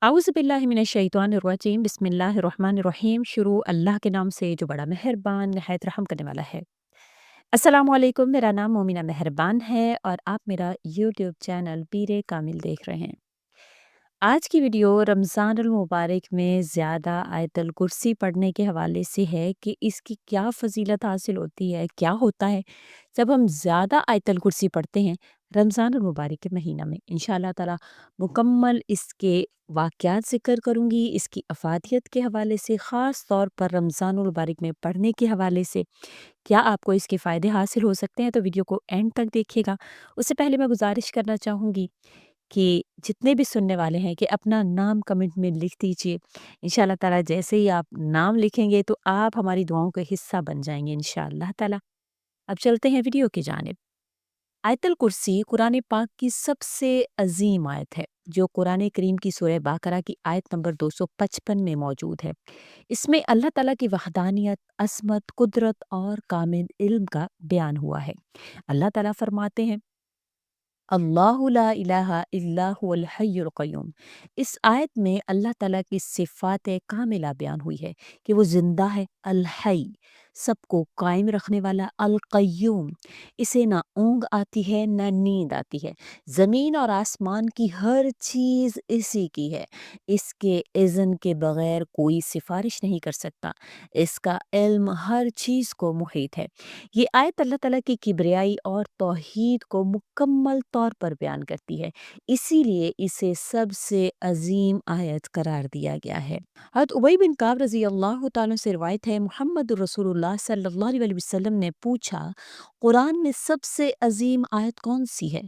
आउज़ुबिल्लाहिमिनश्शैतानिर्रजीम बिस्मिल्लाहिर्रहमानिर्रहीम। शुरू अल्लाह के नाम से जो बड़ा मेहरबान नहायत रहम करने वाला है। अस्सलामु अलैकुम, मेरा नाम मोमिना मेहरबान है और आप मेरा यूट्यूब चैनल पीरे कामिल देख रहे हैं। आज की वीडियो रमज़ानुल मुबारक में ज़्यादा आयतल कुर्सी पढ़ने के हवाले से है कि इसकी क्या फ़ज़ीलत हासिल होती है, क्या होता है जब हम ज़्यादा आयतल कुर्सी पढ़ते हैं रमज़ानुल मुबारक के महीना में। इंशाअल्लाह ताला मुकम्मल इसके वाक़यात ज़िक्र करूँगी, इसकी अफ़ादियत के हवाले से, ख़ास तौर पर रमज़ानुल मुबारक में पढ़ने के हवाले से क्या आपको इसके फ़ायदे हासिल हो सकते हैं, तो वीडियो को एंड तक देखिएगा। उससे पहले मैं गुज़ारिश करना चाहूँगी कि जितने भी सुनने वाले हैं कि अपना नाम कमेंट में लिख दीजिए। इंशाअल्लाह ताला जैसे ही आप नाम लिखेंगे तो आप हमारी दुआओं का हिस्सा बन जाएँगे इंशाअल्लाह ताला। अब चलते हैं वीडियो की जानिब। आयतुल कुर्सी कुरान पाक की सबसे अज़ीम आयत है, जो कुरान करीम की सूरह बाकरा की आयत नंबर 255 में मौजूद है। इसमें अल्लाह ताला की वहदानियत, असमत, कुदरत और कामिल इल्म का बयान हुआ है। अल्लाह ताला फरमाते हैं, अल्लाहु ला इलाहा इल्ला हुवल हय्युल क़य्यूम। इस आयत में अल्लाह ताला की सिफ़ात कामिला बयान हुई है कि वो ज़िंदा है, अल हई, सबको कायम रखने वाला, अल क़य्यूम, इसे ना ऊँघ आती है ना नींद आती है। ज़मीन और आसमान की हर चीज़ इसी की है। इसके इज़्न के बगैर कोई सिफ़ारिश नहीं कर सकता। इसका इल्म हर चीज़ को मुहीत है। ये आयत अल्लाह ताला की किब्रियाई और तौहीद को मुकम्मल तौर पर बयान करती है, इसीलिए इसे सबसे अजीम आयत करार दिया गया है। हज़रत उबई बिन काब रज़ी अल्लाह तआला से रिवायत है, मोहम्मद रसूलुल्लाह सल्लल्लाहु अलैहि वसल्लम ने पूछा, कुरान में सबसे अजीम आयत कौन सी है?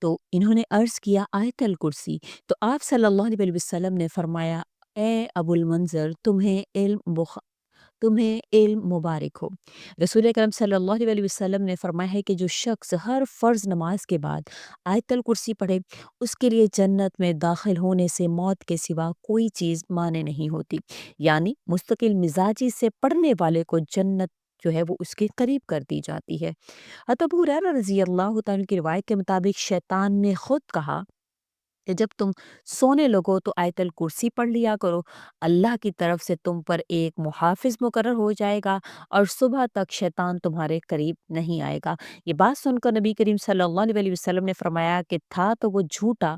तो इन्होंने अर्ज़ किया, आयतल कुर्सी। तो आप सल्लल्लाहु अलैहि वसल्लम ने फरमाया, ए अबुल मंज़र, तुम्हें इल्म मुबारक हो। रसूल अकरम सल्लल्लाहु अलैहि वसल्लम ने फरमाया है कि जो शख्स हर फ़र्ज़ नमाज के बाद आयतल कुर्सी पढ़े, उसके लिए जन्नत में दाखिल होने से मौत के सिवा कोई चीज़ माने नहीं होती। यानी मुस्तकिल मिजाजी से पढ़ने वाले को जन्नत जो है वो उसके करीब कर दी जाती है। हज़रत अबू हुरैरा रज़ी अल्लाह तआला अन्हु की रिवायत के मुताबिक शैतान ने खुद कहा कि जब तुम सोने लगो तो आयतल कुर्सी पढ़ लिया करो, अल्लाह की तरफ से तुम पर एक मुहाफ़िज़ मुकर्रर हो जाएगा और सुबह तक शैतान तुम्हारे करीब नहीं आएगा। ये बात सुनकर नबी करीम सल्लल्लाहु अलैहि वसल्लम ने फरमाया कि था तो वो झूठा,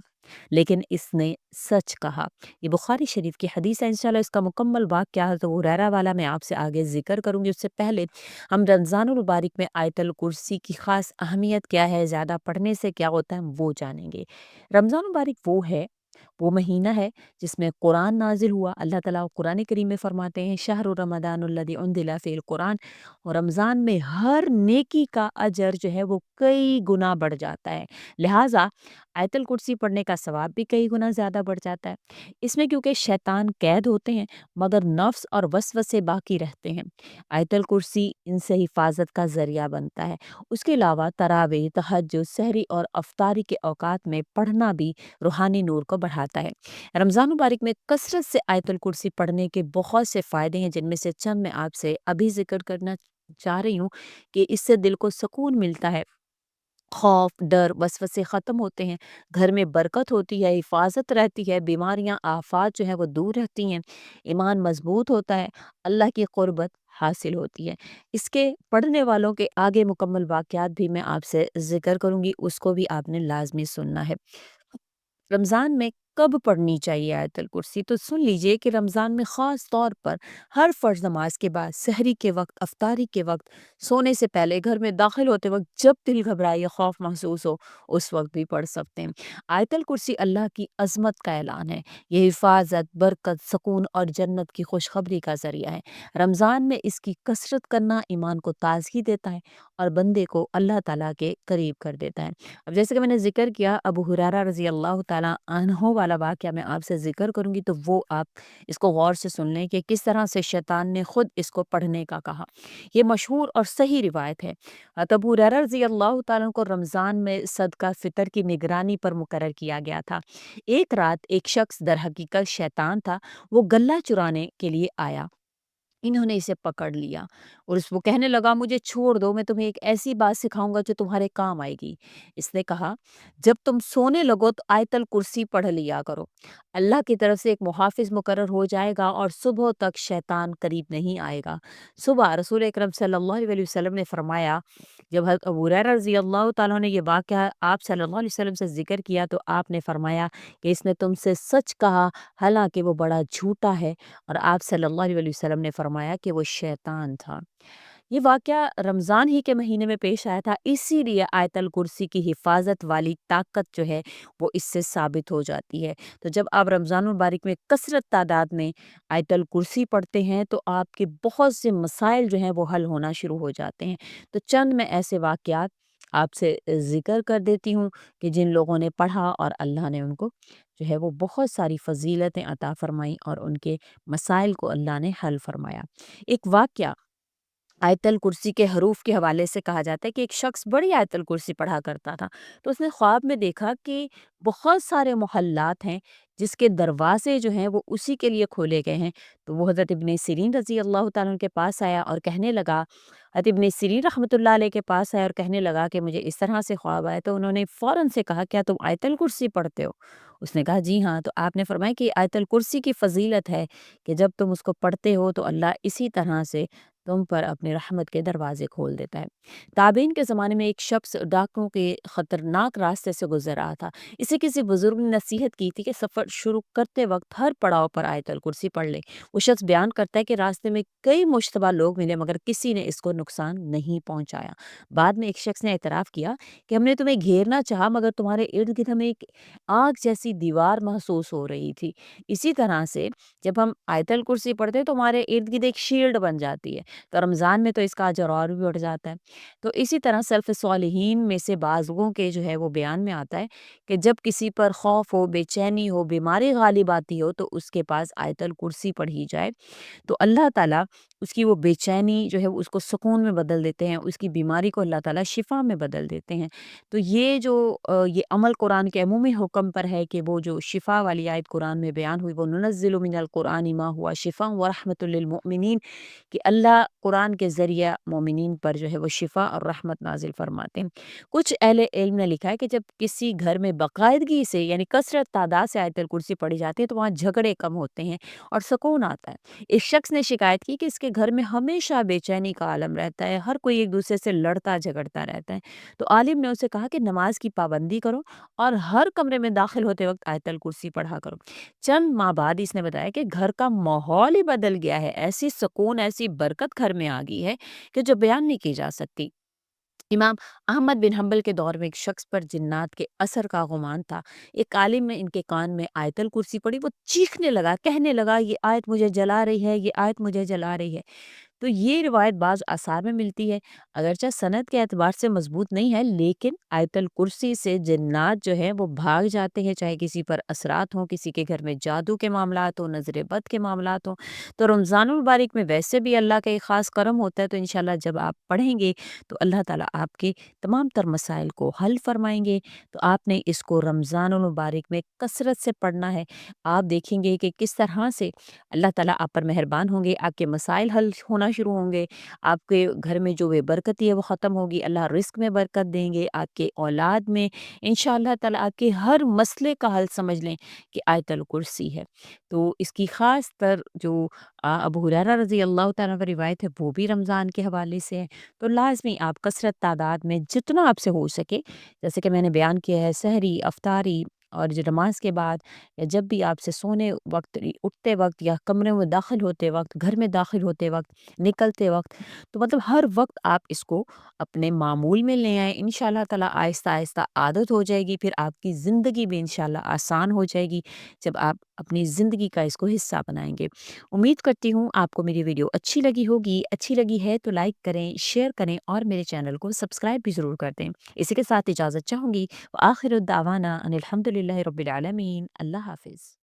लेकिन इसने सच कहा। ये बुखारी शरीफ की हदीस है। इंशाअल्लाह इसका मुकम्मल वाक़या हज़रत अबू हुरैरा वाला मैं आपसे आगे ज़िक्र करूँगी। उससे पहले हम रमज़ानुल मुबारक में आयतल कुर्सी की ख़ास अहमियत क्या है, ज़्यादा पढ़ने से क्या होता है, हम वो जानेंगे। रमज़ान मुबारक वो महीना है जिसमें कुरान नाज़िल हुआ। अल्लाह ताला कुरान करीम में फ़रमाते हैं, शहरु रमदानुल्लज़ी उनज़िला फ़ीहिल कुरान, और रमज़ान में हर नेकी का अजर जो है वो कई गुना बढ़ जाता है। लिहाजा आयतल कुर्सी पढ़ने का सवाब भी कई गुना ज़्यादा बढ़ जाता है। इसमें क्योंकि शैतान कैद होते हैं मगर नफ्स और वसवसे बाकी रहते हैं, आयतल कुर्सी इनसे हिफाजत का ज़रिया बनता है। उसके अलावा तरावी, तहज्जुद, सहरी और अफ्तारी के औकात में पढ़ना भी रूहानी नूर को बढ़ाता है। रमज़ान मुबारक में कसरत से आयतुल कुर्सी पढ़ने के बहुत से फ़ायदे हैं, जिनमें से चंद मैं आपसे अभी ज़िक्र करना चाह रही हूँ कि इससे दिल को सुकून मिलता है, खौफ, डर, वसवसे ख़त्म होते हैं, घर में बरकत होती है, हिफाज़त रहती है, बीमारियाँ, आफ़ात जो हैं वो दूर रहती हैं, ईमान मज़बूत होता है, अल्लाह की क़ुर्बत हासिल होती है। इसके पढ़ने वालों के आगे मुकम्मल वाक़यात भी मैं आपसे ज़िक्र करूँगी, उसको भी आपने लाज़मी सुनना है। रमज़ान में कब पढ़नी चाहिए आयतुल कुर्सी? तो सुन लीजिए कि रमज़ान में ख़ास तौर पर हर फ़र्ज़ नमाज के बाद, सहरी के वक़्त, अफ्तारी के वक़्त, सोने से पहले, घर में दाखिल होते वक़्त, जब दिल घबराए या खौफ महसूस हो, उस वक़्त भी पढ़ सकते हैं। आयतुल कुर्सी अल्लाह की अज़मत का ऐलान है। ये हिफ़ाज़त, बरकत, सुकून और जन्नत की खुशखबरी का ज़रिया है। रमज़ान में इसकी कसरत करना ईमान को ताज़गी देता है और बंदे को अल्लाह ताला के करीब कर देता है। अब जैसे कि मैंने ज़िक्र किया, अबू हुरैरा रज़ी अल्लाह ताला अन्हो वाला वाक़या मैं आपसे ज़िक्र करूँगी, तो वो आप इसको गौर से सुन लें कि किस तरह से शैतान ने खुद इसको पढ़ने का कहा। ये मशहूर और सही रिवायत है। अबू हुरैरा रज़ी अल्लाह ताला को रमज़ान में सदका फ़ितर की निगरानी पर मुकर्रर किया गया था। एक रात एक शख्स, दरहकीकत शैतान था, वो गल्ला चुराने के लिए आया। इन्होंने इसे पकड़ लिया। اور وہ کہنے لگا مجھے چھوڑ دو، میں تمہیں ایک ایسی بات سکھاؤں گا جو تمہارے کام آئے گی۔ اس نے کہا جب تم سونے لگو تو آیت الکرسی پڑھ لیا کرو، اللہ کی طرف سے ایک محافظ مقرر ہو جائے گا اور صبح تک شیطان قریب نہیں آئے گا۔ صبح رسول اکرم صلی اللہ علیہ وسلم نے فرمایا، جب حضرت ابو ہریرہ رضی اللہ تعالیٰ نے یہ واقعہ آپ صلی اللہ علیہ وسلم سے ذکر کیا تو آپ نے فرمایا کہ اس نے تم سے سچ کہا حالانکہ وہ بڑا جھوٹا ہے، اور آپ صلی اللہ علیہ وسلم نے فرمایا کہ وہ شیطان تھا۔ یہ واقعہ رمضان ہی کے مہینے میں پیش آیا تھا، اسی لیے آیت الکرسی کی حفاظت والی طاقت جو ہے وہ اس سے ثابت ہو جاتی ہے۔ تو جب آپ رمضان المبارک میں کثرت تعداد میں آیت الکرسی پڑھتے ہیں تو آپ کے بہت سے مسائل جو ہیں وہ حل ہونا شروع ہو جاتے ہیں۔ تو چند میں ایسے واقعات آپ سے ذکر کر دیتی ہوں کہ جن لوگوں نے پڑھا اور اللہ نے ان کو جو ہے وہ بہت ساری فضیلتیں عطا فرمائیں اور ان کے مسائل کو اللہ نے حل فرمایا۔ ایک واقعہ آیت الکرسی کے حروف کے حوالے سے کہا جاتا ہے کہ ایک شخص بڑی آیت الکرسی پڑھا کرتا تھا، تو اس نے خواب میں دیکھا کہ بہت سارے محلات ہیں جس کے دروازے جو ہیں وہ اسی کے لیے کھولے گئے ہیں۔ تو وہ حضرت ابن سیرین رضی اللہ تعالیٰ عنہ کے پاس آیا اور کہنے لگا، حضرت ابن سیرین رحمۃ اللہ علیہ کے پاس آیا اور کہنے لگا کہ مجھے اس طرح سے خواب آیا، تو انہوں نے فوراً سے کہا کیا تم آیت الکرسی پڑھتے ہو؟ اس نے کہا جی ہاں۔ تو آپ نے فرمایا کہ آیت الکرسی کی فضیلت ہے کہ جب تم اس کو پڑھتے ہو تو اللہ اسی طرح سے تم پر اپنے رحمت کے دروازے کھول دیتا ہے۔ تابعین کے زمانے میں ایک شخص ڈاکوں کے خطرناک راستے سے گزر رہا تھا۔ اسے کسی بزرگ نے نصیحت کی تھی کہ سفر شروع کرتے وقت ہر پڑاؤ پر آیت الکرسی پڑھ لے۔ وہ شخص بیان کرتا ہے کہ راستے میں کئی مشتبہ لوگ ملے مگر کسی نے اس کو نقصان نہیں پہنچایا۔ بعد میں ایک شخص نے اعتراف کیا کہ ہم نے تمہیں گھیرنا چاہا مگر تمہارے ارد گرد ہمیں ایک آگ جیسی دیوار محسوس ہو رہی تھی۔ اسی طرح سے جب ہم آیت الکرسی پڑھتے ہیں تو ہمارے ارد گرد ایک شیلڈ بن جاتی ہے، تو رمضان میں تو اس کا اجر اور بھی بڑھ جاتا ہے۔ تو اسی طرح سلف صالحین میں سے بعض لوگوں کے جو ہے وہ بیان میں آتا ہے کہ جب کسی پر خوف ہو، بے چینی ہو، بیماری غالب آتی ہو تو اس کے پاس آیت الکرسی پڑھی جائے تو اللہ تعالیٰ اس کی وہ بے چینی جو ہے اس کو سکون میں بدل دیتے ہیں، اس کی بیماری کو اللہ تعالیٰ شفا میں بدل دیتے ہیں۔ تو یہ جو یہ عمل قرآن کے عمومی حکم پر ہے کہ وہ جو شفا والی آیت قرآن میں بیان ہوئی، وہ ننزل من القرآن ما ہوا شفا و رحمۃ للمؤمنین، کہ اللہ قرآن کے ذریعہ مومنین پر جو ہے وہ شفا اور رحمت نازل فرماتے ہیں۔ کچھ اہل علم نے لکھا ہے کہ جب کسی گھر میں باقاعدگی سے یعنی کثرت تعداد سے آیت الکرسی پڑھی جاتی ہے تو وہاں جھگڑے کم ہوتے ہیں اور سکون آتا ہے۔ ایک شخص نے شکایت کی کہ اس کے گھر میں ہمیشہ بے چینی کا عالم رہتا ہے، ہر کوئی ایک دوسرے سے لڑتا جھگڑتا رہتا ہے۔ تو عالم نے اسے کہا کہ نماز کی پابندی کرو اور ہر کمرے میں داخل ہوتے وقت آیت الکرسی پڑھا کرو۔ چند ماہ بعد اس نے بتایا کہ گھر کا ماحول ہی بدل گیا ہے، ایسی سکون ایسی برکت گھر میں آ گئی ہے کہ جو بیان نہیں کی جا سکتی۔ امام احمد بن حنبل کے دور میں ایک شخص پر جنات کے اثر کا گمان تھا۔ ایک عالم نے ان کے کان میں آیت الکرسی پڑھی، وہ چیخنے لگا، کہنے لگا یہ آیت مجھے جلا رہی ہے، یہ آیت مجھے جلا رہی ہے۔ تو یہ روایت بعض آثار میں ملتی ہے، اگرچہ سند کے اعتبار سے مضبوط نہیں ہے، لیکن آیت الکرسی سے جنات جو ہیں وہ بھاگ جاتے ہیں، چاہے کسی پر اثرات ہوں، کسی کے گھر میں جادو کے معاملات ہوں، نظر بد کے معاملات ہوں۔ تو رمضان المبارک میں ویسے بھی اللہ کا ایک خاص کرم ہوتا ہے، تو انشاءاللہ جب آپ پڑھیں گے تو اللہ تعالیٰ آپ کے تمام تر مسائل کو حل فرمائیں گے۔ تو آپ نے اس کو رمضان المبارک میں کثرت سے پڑھنا ہے۔ آپ دیکھیں گے کہ کس طرح سے اللہ تعالیٰ آپ پر مہربان ہوں گے، آپ کے مسائل حل ہونا شروع ہوں گے، آپ کے گھر میں جو بے برکتی ہے وہ ختم ہوگی، اللہ رزق میں برکت دیں گے، آپ کے اولاد میں انشاءاللہ تعالیٰ آپ کے ہر مسئلے کا حل سمجھ لیں کہ آیت الکرسی ہے۔ تو اس کی خاص تر جو ابو ہریرہ رضی اللہ تعالیٰ عنہ کی روایت ہے وہ بھی رمضان کے حوالے سے ہے۔ تو لازمی آپ کثرت تعداد میں جتنا آپ سے ہو سکے، جیسے کہ میں نے بیان کیا ہے، سحری، افطاری اور جو نماز کے بعد یا جب بھی آپ سے سونے وقت، اٹھتے وقت یا کمرے میں داخل ہوتے وقت، گھر میں داخل ہوتے وقت، نکلتے وقت، تو مطلب ہر وقت آپ اس کو اپنے معمول میں لے آئیں، انشاءاللہ تعالیٰ آہستہ آہستہ عادت ہو جائے گی، پھر آپ کی زندگی بھی انشاءاللہ آسان ہو جائے گی جب آپ اپنی زندگی کا اس کو حصہ بنائیں گے۔ امید کرتی ہوں آپ کو میری ویڈیو اچھی لگی ہوگی، اچھی لگی ہے تو لائک کریں، شیئر کریں اور میرے چینل کو سبسکرائب بھی ضرور کر دیں۔ اسی کے ساتھ اجازت چاہوں گی، وآخر الدعوانا ان الحمد للہ رب العالمین۔ اللہ حافظ۔